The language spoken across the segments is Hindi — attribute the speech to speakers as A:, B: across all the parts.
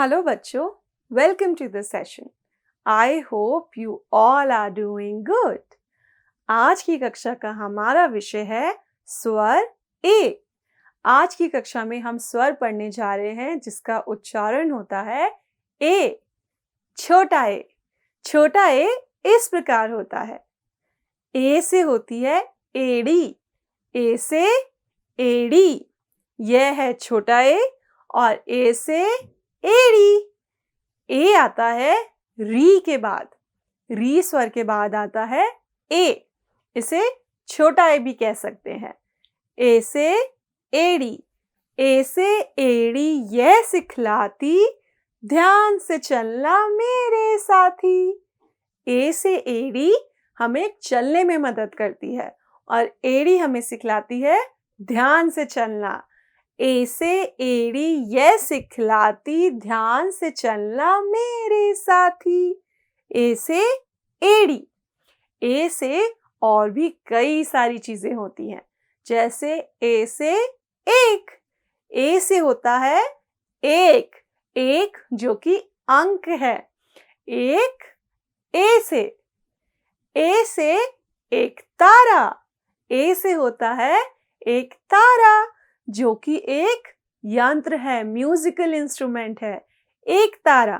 A: Hello बच्चों, welcome to the session. I hope you all are doing good. आज की कक्षा का हमारा विषय है स्वर ए। आज की कक्षा में हम स्वर पढ़ने जा रहे हैं जिसका उच्चारण होता है ए। छोटा ए। छोटा ए इस प्रकार होता है। ए से होती है एड़ी। ए से एड़ी। यह है छोटा ए और ए से एड़ी। ए आता है री के बाद। री स्वर के बाद आता है ए। इसे छोटा ए भी कह सकते हैं। ए से एड़ी। ए से एड़ी यह सिखलाती, ध्यान से चलना मेरे साथी। ए से एड़ी हमें चलने में मदद करती है और एड़ी हमें सिखलाती है ध्यान से चलना। ए से एड़ी यह सिखलाती, ध्यान से चलना मेरे साथी। ए से एड़ी। ए से और भी कई सारी चीजें होती हैं, जैसे ए से एक। ए से होता है एक। एक जो कि अंक है। एक ए से। ए से एक तारा। ए से होता है एक तारा जो कि एक यंत्र है, म्यूजिकल इंस्ट्रूमेंट है। एक तारा।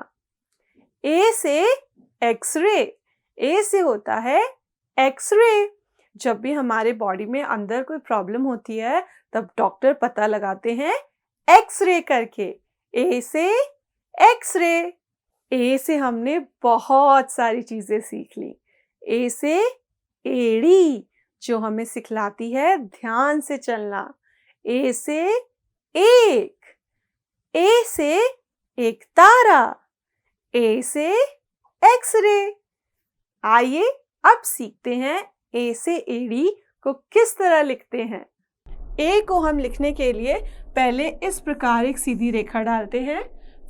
A: ए से एक्सरे। ए से होता है एक्सरे। जब भी हमारे बॉडी में अंदर कोई प्रॉब्लम होती है तब डॉक्टर पता लगाते हैं एक्सरे करके। ए से एक्सरे। ए से हमने बहुत सारी चीजें सीख ली। ए से एड़ी जो हमें सिखलाती है ध्यान से चलना। ए से एक। ए से एक तारा। ए से एक्सरे। आइए अब सीखते हैं ए से एड़ी को किस तरह लिखते हैं। ए को हम लिखने के लिए पहले इस प्रकार एक सीधी रेखा डालते हैं,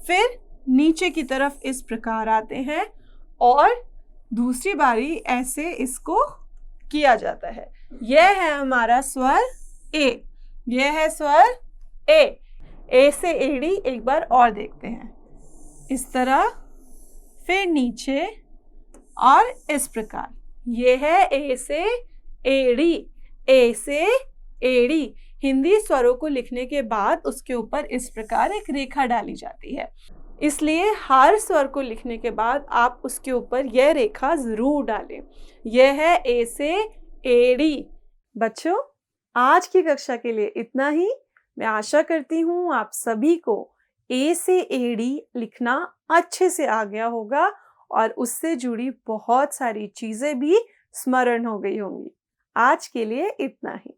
A: फिर नीचे की तरफ इस प्रकार आते हैं और दूसरी बारी ऐसे इसको किया जाता है। यह है हमारा स्वर ए। यह है स्वर ए। ए से एड़ी एक बार और देखते हैं। इस तरह, फिर नीचे और इस प्रकार। यह है ए से एड़ी। ए से एड़ी। हिंदी स्वरों को लिखने के बाद उसके ऊपर इस प्रकार एक रेखा डाली जाती है, इसलिए हर स्वर को लिखने के बाद आप उसके ऊपर यह रेखा जरूर डालें। यह है ए से एड़ी। बच्चों, आज की कक्षा के लिए इतना ही। मैं आशा करती हूँ आप सभी को ए से एड़ी लिखना अच्छे से आ गया होगा और उससे जुड़ी बहुत सारी चीजें भी स्मरण हो गई होंगी। आज के लिए इतना ही।